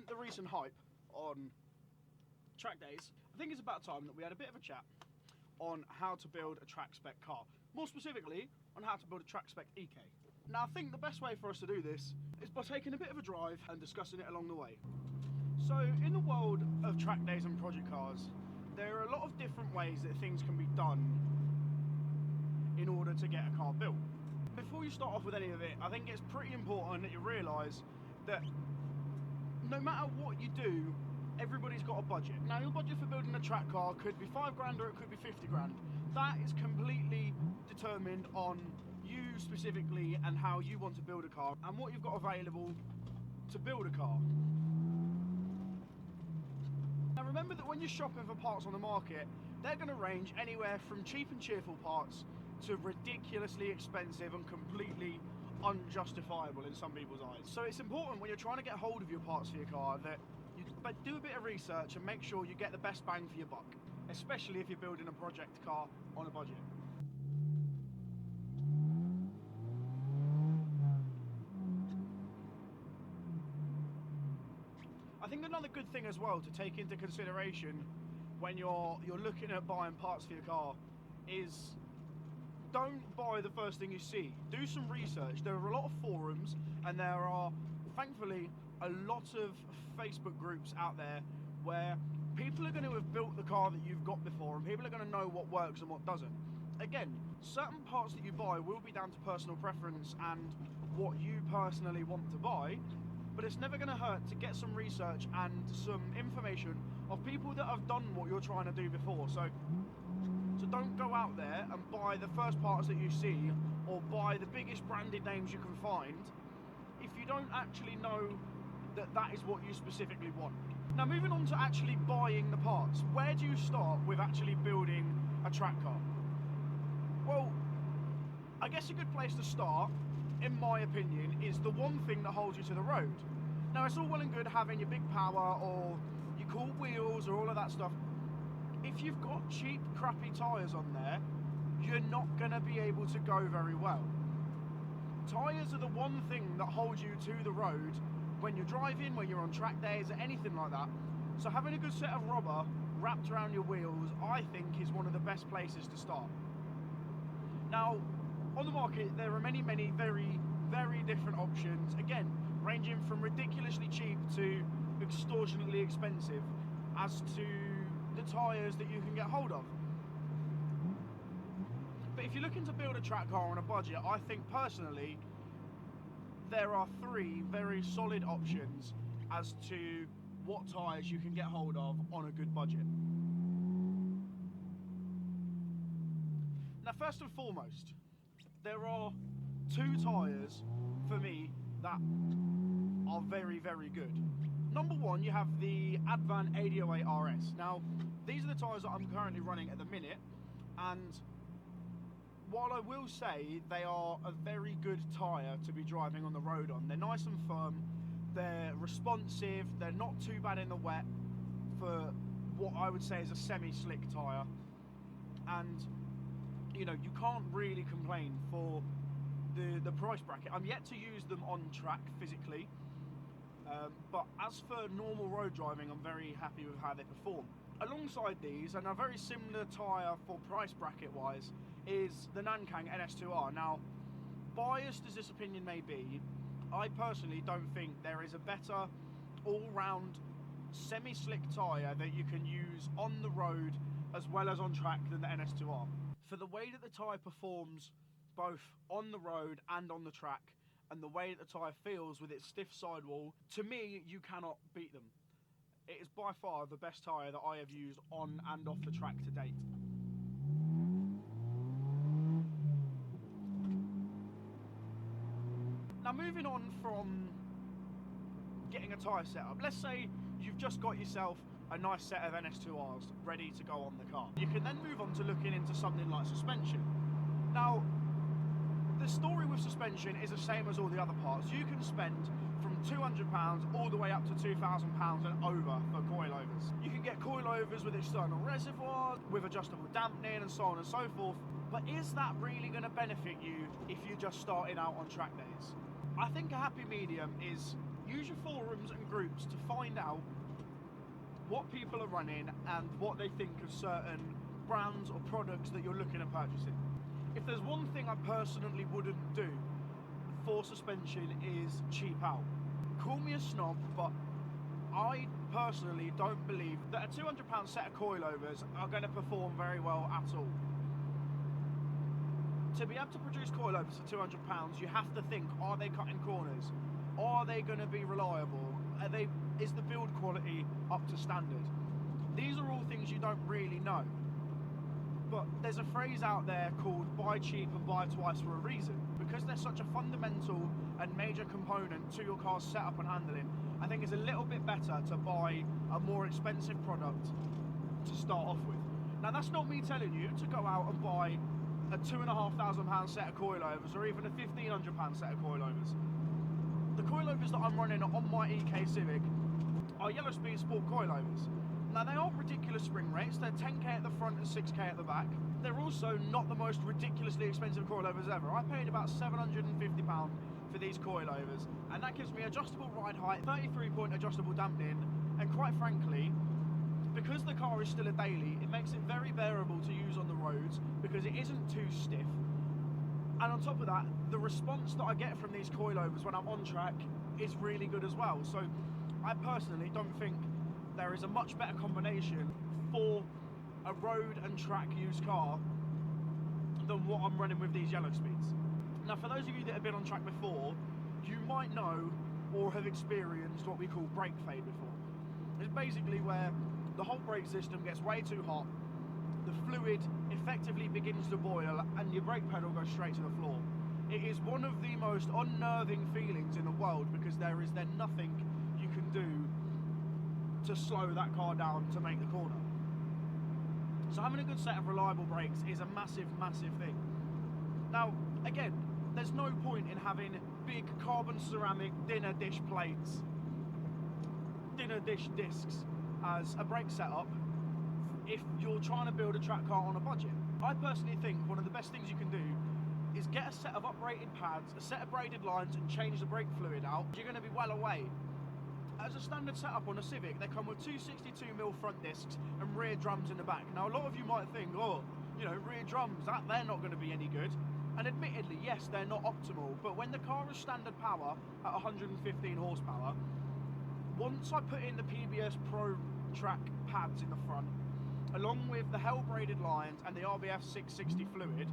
the recent hype on track days, I think it's about time that we had a bit of a chat on how to build a track spec car. More specifically, on how to build a track spec EK. Now, I think the best way for us to do this is by taking a bit of a drive and discussing it along the way. So, in the world of track days and project cars, there are a lot of different ways that things can be done in order to get a car built. Before you start off with any of it, I think it's pretty important that you realise that no matter what you do, everybody's got a budget. Now, your budget for building a track car could be 5 grand or it could be 50 grand. That is completely determined on you specifically and how you want to build a car and what you've got available to build a car. Now, remember that when you're shopping for parts on the market, they're going to range anywhere from cheap and cheerful parts to ridiculously expensive and completely unjustifiable in some people's eyes. So it's important when you're trying to get hold of your parts for your car that you do a bit of research and make sure you get the best bang for your buck, especially if you're building a project car on a budget. I think another good thing as well to take into consideration when you're looking at buying parts for your car is don't buy the first thing you see. Do some research. There are a lot of forums and there are, thankfully, a lot of Facebook groups out there where people are going to have built the car that you've got before and people are going to know what works and what doesn't. Again, certain parts that you buy will be down to personal preference and what you personally want to buy, but it's never going to hurt to get some research and some information of people that have done what you're trying to do before. So don't go out there and buy the first parts that you see or buy the biggest branded names you can find if you don't actually know that that is what you specifically want. Now, moving on to actually buying the parts, where do you start with actually building a track car? Well, I guess a good place to start, in my opinion, is the one thing that holds you to the road. Now, it's all well and good having your big power or your cool wheels or all of that stuff. If you've got cheap, crappy tyres on there, you're not going to be able to go very well. Tyres are the one thing that holds you to the road when you're driving, when you're on track days, or anything like that. So having a good set of rubber wrapped around your wheels, I think, is one of the best places to start. Now, on the market, there are many, very, very different options, again, ranging from ridiculously cheap to extortionately expensive as to the tyres that you can get hold of. But if you're looking to build a track car on a budget, I think personally there are 3 very solid options as to what tyres you can get hold of on a good budget. Now, first and foremost, there are 2 tyres for me that are very, very good. Number 1, you have the Advan 8008 RS. Now, these are the tyres that I'm currently running at the minute, and while I will say they are a very good tyre to be driving on the road on, they're nice and firm, they're responsive, they're not too bad in the wet for what I would say is a semi-slick tyre, and you know, you can't really complain for the price bracket. I'm yet to use them on track physically, but as for normal road driving, I'm very happy with how they perform. Alongside these, and a very similar tyre for price bracket wise, is the Nankang NS2R. Now, biased as this opinion may be, I personally don't think there is a better all-round semi-slick tyre that you can use on the road as well as on track than the NS2R. For the way that the tyre performs both on the road and on the track, and the way that the tyre feels with its stiff sidewall, to me, you cannot beat them. It is by far the best tyre that I have used on and off the track to date. Now, moving on from getting a tyre set up, let's say you've just got yourself a nice set of NS2Rs ready to go on the car. You can then move on to looking into something like suspension. Now, the story with suspension is the same as all the other parts. You can spend from £200 all the way up to £2,000 and over for coilovers. You can get coilovers with external reservoirs, with adjustable dampening and so on and so forth. But is that really going to benefit you if you're just starting out on track days? I think a happy medium is use your forums and groups to find out what people are running and what they think of certain brands or products that you're looking at purchasing. If there's one thing I personally wouldn't do for suspension is cheap out. Call me a snob, but I personally don't believe that a £200 set of coilovers are going to perform very well at all. To be able to produce coilovers for £200, you have to think, are they cutting corners? Are they going to be reliable? Is the build quality up to standard? These are all things you don't really know. But there's a phrase out there called buy cheap and buy twice for a reason. Because they're such a fundamental and major component to your car's setup and handling, I think it's a little bit better to buy a more expensive product to start off with. Now, that's not me telling you to go out and buy a £2,500 set of coilovers or even a £1,500 set of coilovers. The coilovers that I'm running on my EK Civic are yellow speed sport coilovers. Now, they aren't ridiculous spring rates. They're 10k at the front and 6k at the back. They're also not the most ridiculously expensive coilovers ever. I paid about £750 for these coilovers, and that gives me adjustable ride height, 33-point adjustable dampening, and quite frankly, because the car is still a daily, it makes it very bearable to use on the roads because it isn't too stiff. And on top of that, the response that I get from these coilovers when I'm on track is really good as well. So I personally don't think there is a much better combination for a road and track used car than what I'm running with these yellow speeds. Now, for those of you that have been on track before, you might know or have experienced what we call brake fade before. It's basically where the whole brake system gets way too hot, the fluid effectively begins to boil, and your brake pedal goes straight to the floor. It is one of the most unnerving feelings in the world because there is then nothing you can do to slow that car down to make the corner. So having a good set of reliable brakes is a massive, massive thing. Now, again, there's no point in having big carbon ceramic dinner dish plates, dinner dish discs as a brake setup if you're trying to build a track car on a budget. I personally think one of the best things you can do is get a set of uprated pads, a set of braided lines, and change the brake fluid out. You're going to be well away. As a standard setup on a Civic, they come with two 62mm front discs and rear drums in the back. Now, a lot of you might think, oh, you know, rear drums, they're not going to be any good. And admittedly, yes, they're not optimal, but when the car is standard power at 115 horsepower, once I put in the PBS Pro Track pads in the front, along with the Hell braided lines and the RBF 660 fluid,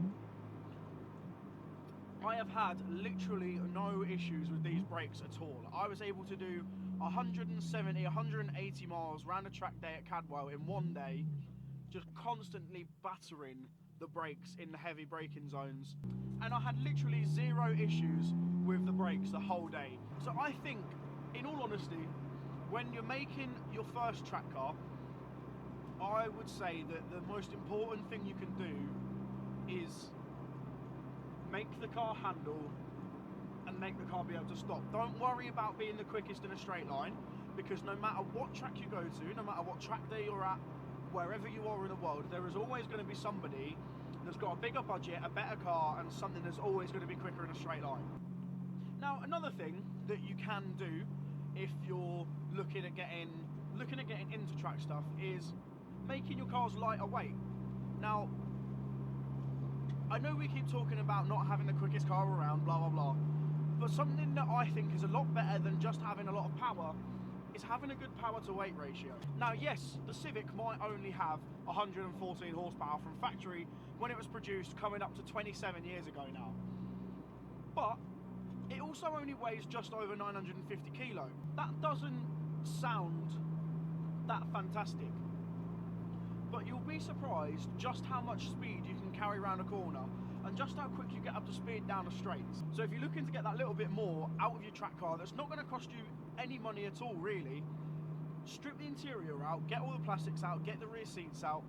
I have had literally no issues with these brakes at all. I was able to do 170, 180 miles round a track day at Cadwell in one day, just constantly battering the brakes in the heavy braking zones. And I had literally zero issues with the brakes the whole day. So I think, in all honesty, when you're making your first track car, I would say that the most important thing you can do is make the car handle and make the car be able to stop. Don't worry about being the quickest in a straight line, because no matter what track you go to, no matter what track day you're at, wherever you are in the world, there is always going to be somebody that's got a bigger budget, a better car, and something that's always going to be quicker in a straight line. Now, another thing that you can do if you're looking at getting into track stuff is making your cars lighter weight. Now, I know we keep talking about not having the quickest car around, blah blah blah, but something that I think is a lot better than just having a lot of power is having a good power to weight ratio. Now, yes, the Civic might only have 114 horsepower from factory when it was produced, coming up to 27 years ago now, but it also only weighs just over 950 kilo. That doesn't sound that fantastic, but you'll be surprised just how much speed you can carry around a corner and just how quick you get up to speed down the straights. So if you're looking to get that little bit more out of your track car, that's not going to cost you any money at all really, strip the interior out, get all the plastics out, get the rear seats out,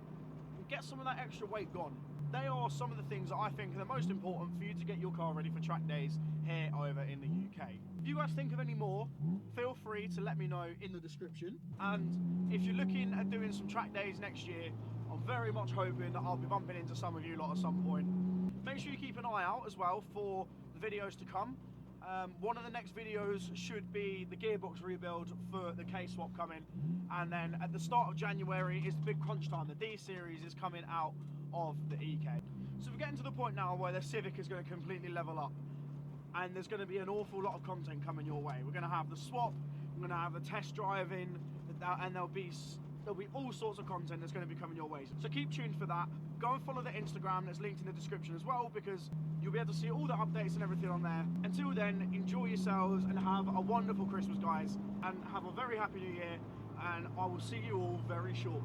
and get some of that extra weight gone. They are some of the things that I think are the most important for you to get your car ready for track days here over in the UK. If you guys think of any more, feel free to let me know in the description. And if you're looking at doing some track days next year, I'm very much hoping that I'll be bumping into some of you lot at some point. Make sure you keep an eye out as well for the videos to come. One of the next videos should be the gearbox rebuild for the K swap coming, and then at the start of January is the big crunch time. The D series is coming out of the EK. So we're getting to the point now where the Civic is going to completely level up, and there's going to be an awful lot of content coming your way. We're going to have the swap, we're going to have the test driving, and there'll be all sorts of content that's going to be coming your way. So keep tuned for that. Go and follow the Instagram that's linked in the description as well, because you'll be able to see all the updates and everything on there. Until then, enjoy yourselves and have a wonderful Christmas, guys, and have a very happy New Year, and I will see you all very shortly.